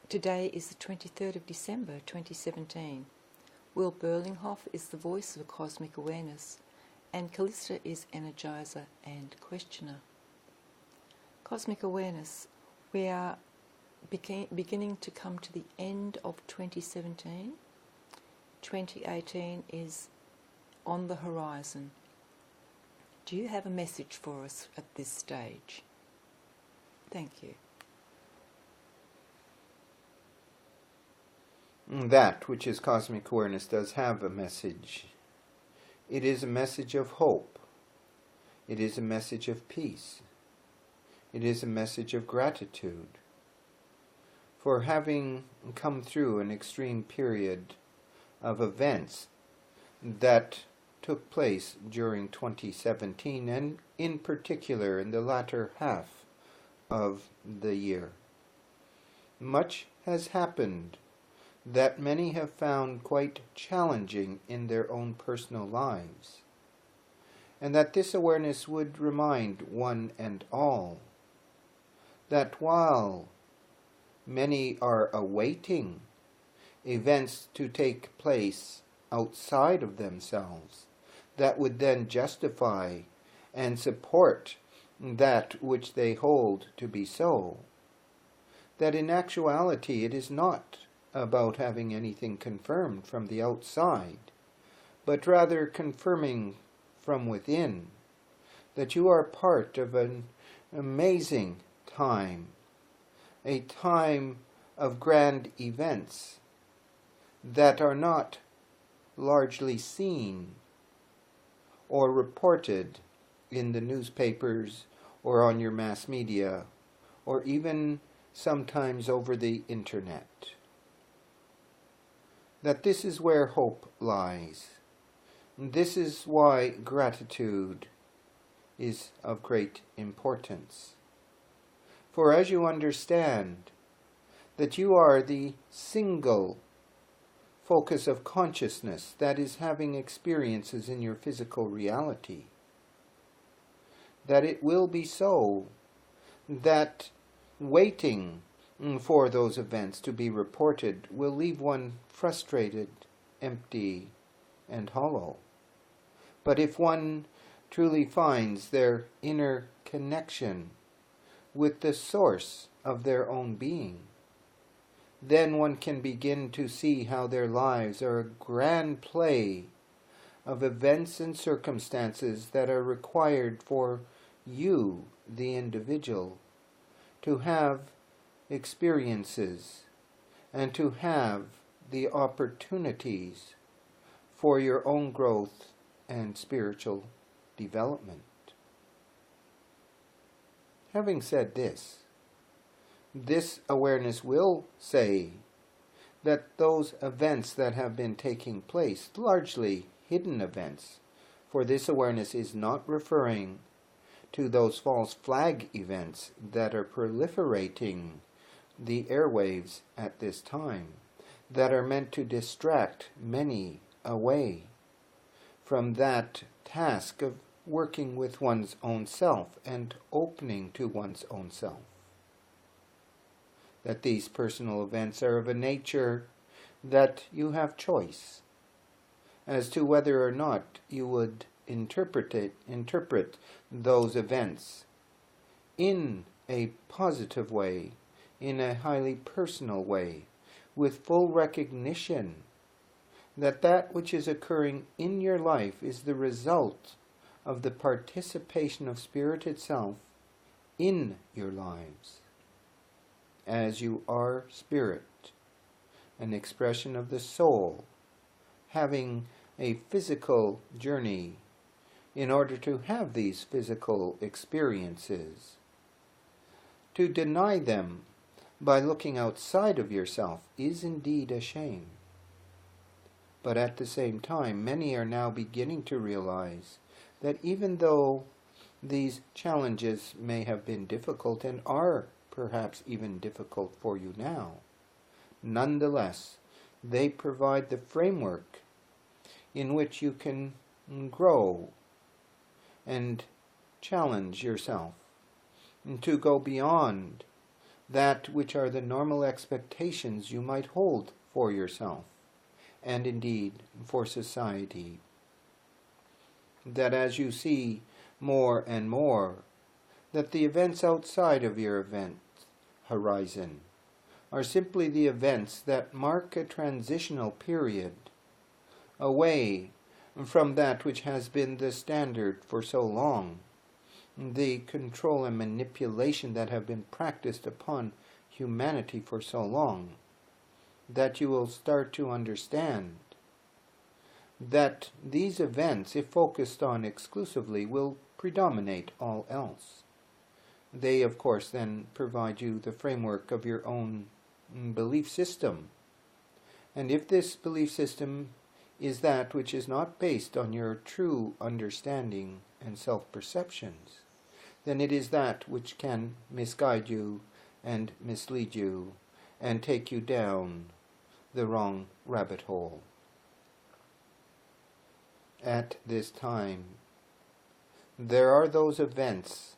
Today is the 23rd of December 2017. Will Berlinghoff is the voice of cosmic awareness, and Callista is energizer and questioner. Cosmic awareness, we are beginning to come to the end of 2017. 2018 is on the horizon. Do you have a message for us at this stage? Thank you. That which is cosmic awareness does have a message. It is a message of hope. It is a message of peace. It is a message of gratitude for having come through an extreme period of events that took place during 2017, and in particular in the latter half of the year. Much has happened that many have found quite challenging in their own personal lives, and that this awareness would remind one and all that while many are awaiting events to take place outside of themselves that would then justify and support that which they hold to be so, that in actuality it is not about having anything confirmed from the outside, but rather confirming from within that you are part of an amazing time, a time of grand events that are not largely seen or reported in the newspapers or on your mass media or even sometimes over the internet. That this is where hope lies. This is why gratitude is of great importance. For as you understand that you are the single focus of consciousness that is having experiences in your physical reality, that it will be so that waiting for those events to be reported will leave one frustrated, empty, and hollow. But if one truly finds their inner connection with the source of their own being, then one can begin to see how their lives are a grand play of events and circumstances that are required for you, the individual, to have experiences and to have the opportunities for your own growth and spiritual development. Having said this awareness will say that those events that have been taking place, largely hidden events, for this awareness is not referring to those false flag events that are proliferating the airwaves at this time, that are meant to distract many away from that task of working with one's own self and opening to one's own self. That these personal events are of a nature that you have choice as to whether or not you would interpret those events in a positive way, in a highly personal way, with full recognition that that which is occurring in your life is the result of the participation of Spirit itself in your lives. As you are Spirit, an expression of the soul, having a physical journey in order to have these physical experiences. To deny them by looking outside of yourself is indeed a shame. But at the same time, many are now beginning to realize that even though these challenges may have been difficult and are perhaps even difficult for you now, nonetheless, they provide the framework in which you can grow and challenge yourself and to go beyond that which are the normal expectations you might hold for yourself, and indeed for society. That as you see more and more that the events outside of your event horizon are simply the events that mark a transitional period away from that which has been the standard for so long, the control and manipulation that have been practiced upon humanity for so long, that you will start to understand that these events, if focused on exclusively, will predominate all else. They, of course, then provide you the framework of your own belief system. And if this belief system is that which is not based on your true understanding and self-perceptions, then it is that which can misguide you and mislead you and take you down the wrong rabbit hole. At this time, there are those events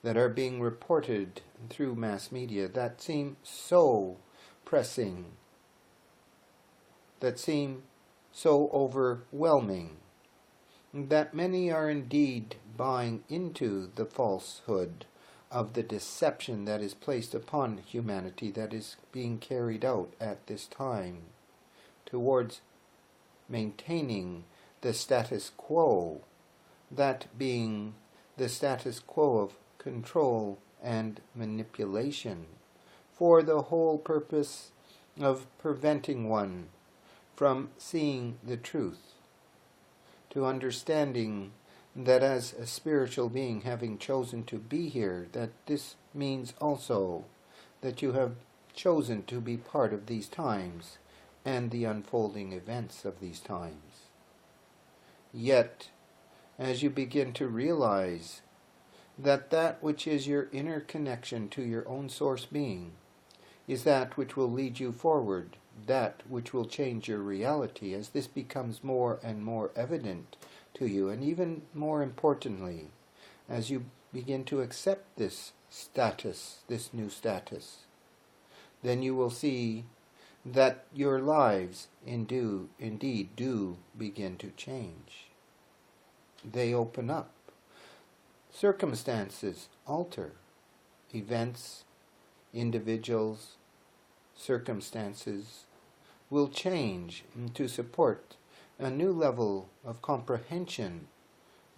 that are being reported through mass media that seem so pressing, that seem so overwhelming, that many are indeed buying into the falsehood of the deception that is placed upon humanity, that is being carried out at this time towards maintaining the status quo, that being the status quo of control and manipulation, for the whole purpose of preventing one from seeing the truth, to understanding that as a spiritual being having chosen to be here, that this means also that you have chosen to be part of these times and the unfolding events of these times. Yet, as you begin to realize that that which is your inner connection to your own source being is that which will lead you forward, that which will change your reality, as this becomes more and more evident to you, and even more importantly, as you begin to accept this status, this new status, then you will see that your lives indeed do begin to change. They open up. Circumstances alter. Events, individuals, circumstances will change to support a new level of comprehension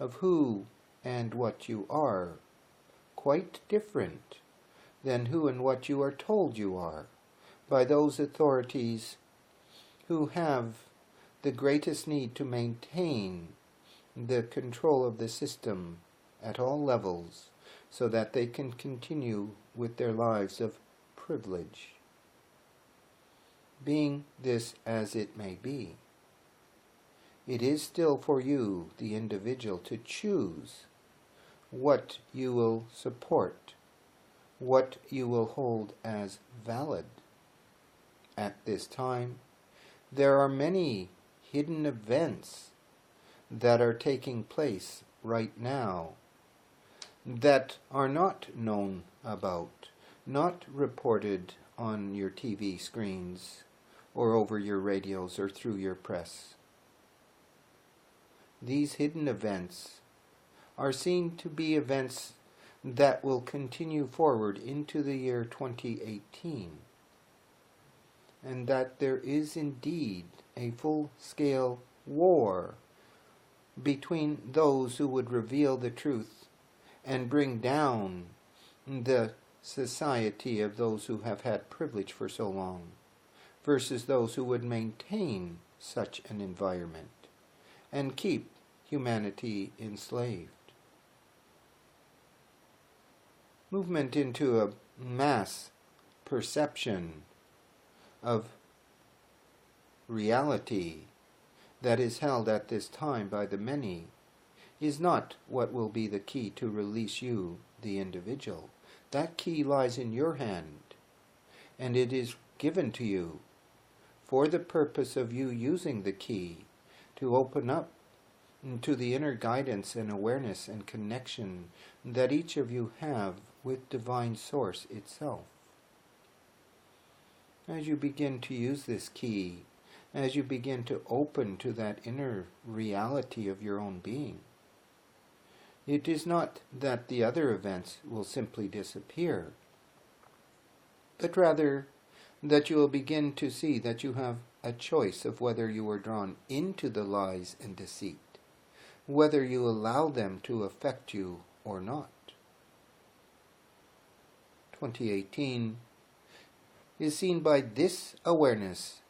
of who and what you are, quite different than who and what you are told you are by those authorities who have the greatest need to maintain the control of the system at all levels so that they can continue with their lives of privilege. Being this as it may be, it is still for you, the individual, to choose what you will support, what you will hold as valid. At this time, there are many hidden events that are taking place right now that are not known about, not reported on your TV screens or over your radios or through your press. These hidden events are seen to be events that will continue forward into the year 2018, and that there is indeed a full-scale war between those who would reveal the truth and bring down the society of those who have had privilege for so long, versus those who would maintain such an environment and keep humanity enslaved. Movement into a mass perception of reality that is held at this time by the many is not what will be the key to release you, the individual. That key lies in your hand, and it is given to you for the purpose of you using the key to open up to the inner guidance and awareness and connection that each of you have with Divine Source itself. As you begin to use this key, as you begin to open to that inner reality of your own being, it is not that the other events will simply disappear, but rather that you will begin to see that you have a choice of whether you are drawn into the lies and deceit, whether you allow them to affect you or not. 2018 is seen by this awareness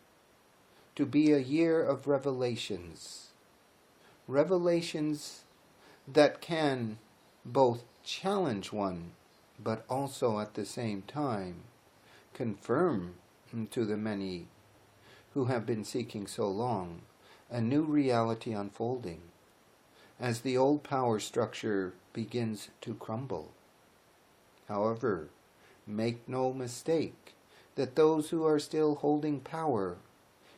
to be a year of revelations. Revelations that can both challenge one, but also at the same time confirm to the many who have been seeking so long a new reality unfolding as the old power structure begins to crumble. However, make no mistake that those who are still holding power,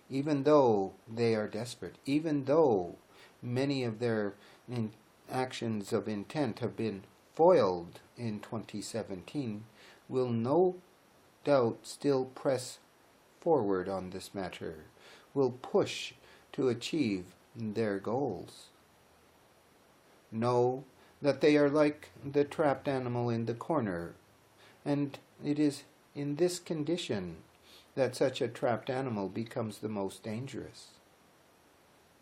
even though they are desperate, even though many of their actions of intent have been foiled in 2017, will no doubt still press forward on this matter, will push to achieve their goals. Know that they are like the trapped animal in the corner, and it is in this condition that such a trapped animal becomes the most dangerous.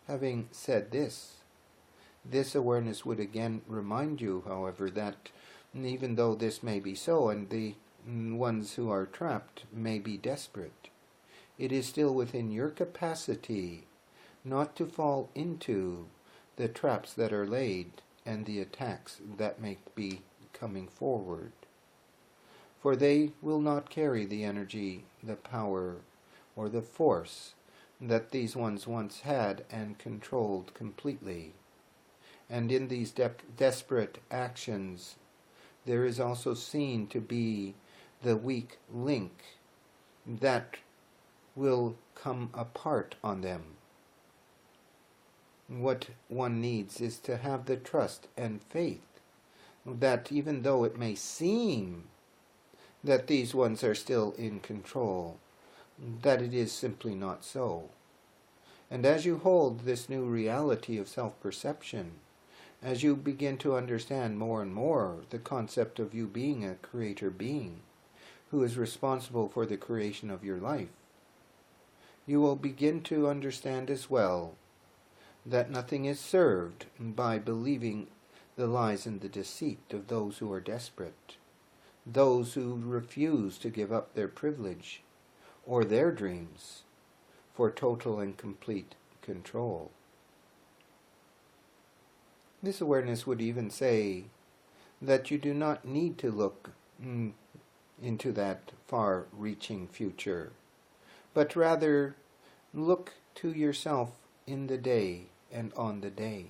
Having said this awareness would again remind you, however, that even though this may be so, and the ones who are trapped may be desperate, it is still within your capacity not to fall into the traps that are laid and the attacks that may be coming forward. For they will not carry the energy, the power, or the force that these ones once had and controlled completely. And in these desperate actions, there is also seen to be the weak link that will come apart on them. What one needs is to have the trust and faith that even though it may seem that these ones are still in control, that it is simply not so. And as you hold this new reality of self-perception, as you begin to understand more and more the concept of you being a creator being who is responsible for the creation of your life, you will begin to understand as well that nothing is served by believing the lies and the deceit of those who are desperate, those who refuse to give up their privilege or their dreams for total and complete control. This awareness would even say that you do not need to look into that far-reaching future, but rather look to yourself in the day and on the day.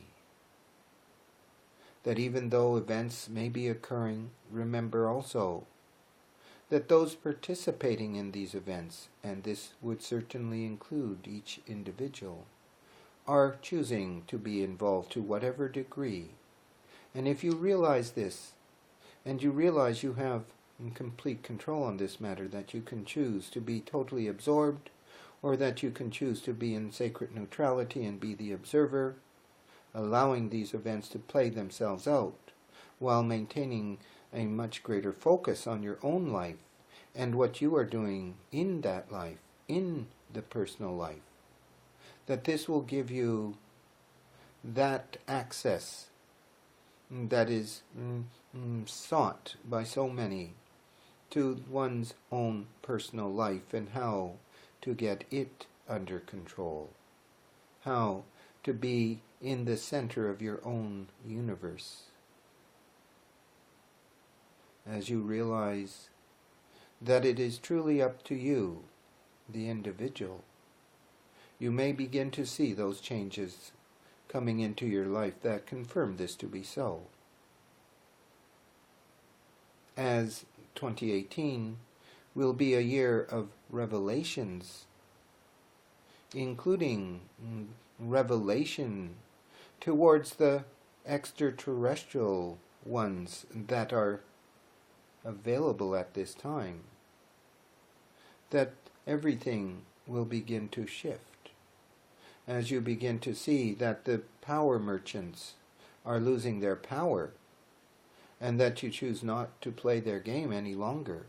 That even though events may be occurring, remember also that those participating in these events, and this would certainly include each individual, are choosing to be involved to whatever degree. And if you realize this, and you realize you have complete control on this matter, that you can choose to be totally absorbed, or that you can choose to be in sacred neutrality and be the observer, allowing these events to play themselves out, while maintaining a much greater focus on your own life and what you are doing in that life, in the personal life, that this will give you that access that is sought by so many to one's own personal life and how to get it under control, how to be in the center of your own universe. As you realize that it is truly up to you, the individual, you may begin to see those changes coming into your life that confirm this to be so. As 2018 will be a year of revelations, including revelation towards the extraterrestrial ones that are available at this time, that everything will begin to shift as you begin to see that the power merchants are losing their power and that you choose not to play their game any longer.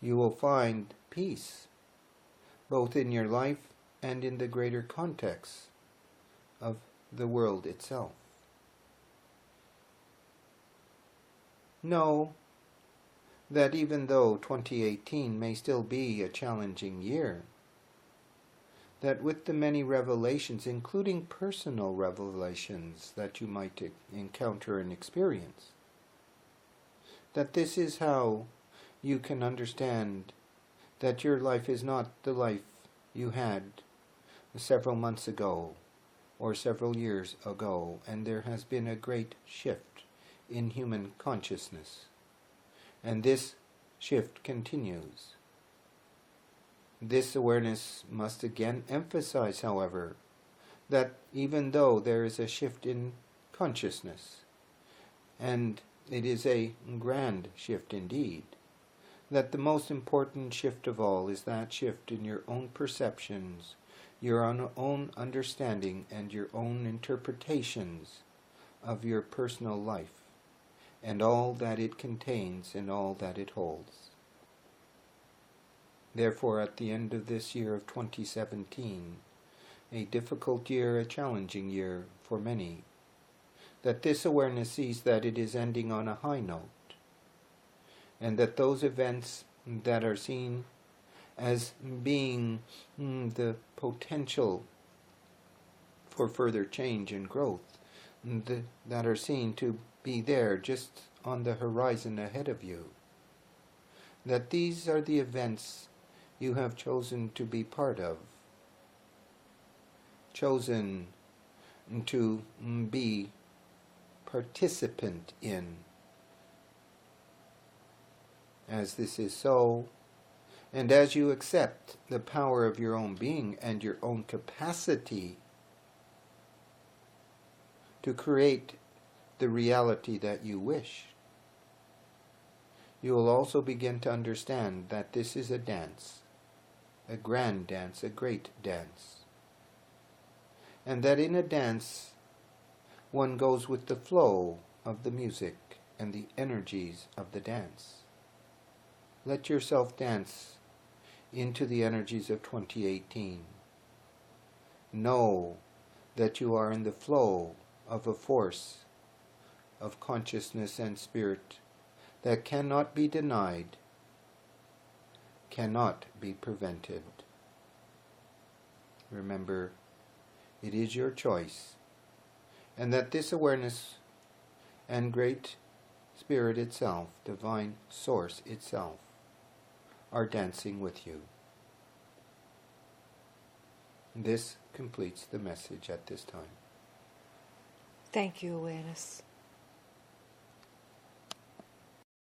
You will find peace, both in your life and in the greater context of the world itself. Know that even though 2018 may still be a challenging year, that with the many revelations, including personal revelations that you might encounter and experience, that this is how you can understand that your life is not the life you had several months ago or several years ago, and there has been a great shift in human consciousness, and this shift continues. This awareness must again emphasize, however, that even though there is a shift in consciousness, and it is a grand shift indeed, that the most important shift of all is that shift in your own perceptions, your own understanding, and your own interpretations of your personal life, and all that it contains and all that it holds. Therefore, at the end of this year of 2017, a difficult year, a challenging year for many, that this awareness sees that it is ending on a high note, and that those events that are seen as being the potential for further change and growth, that are seen to be there just on the horizon ahead of you, that these are the events you have chosen to be part of, chosen to be participant in. As this is so, and as you accept the power of your own being and your own capacity to create the reality that you wish, you will also begin to understand that this is a dance, a grand dance, a great dance, and that in a dance one goes with the flow of the music and the energies of the dance. Let yourself dance into the energies of 2018. Know that you are in the flow of a force of consciousness and spirit that cannot be denied, cannot be prevented. Remember, it is your choice, and that this awareness and great spirit itself, divine source itself, are dancing with you. This completes the message at this time. Thank you, awareness.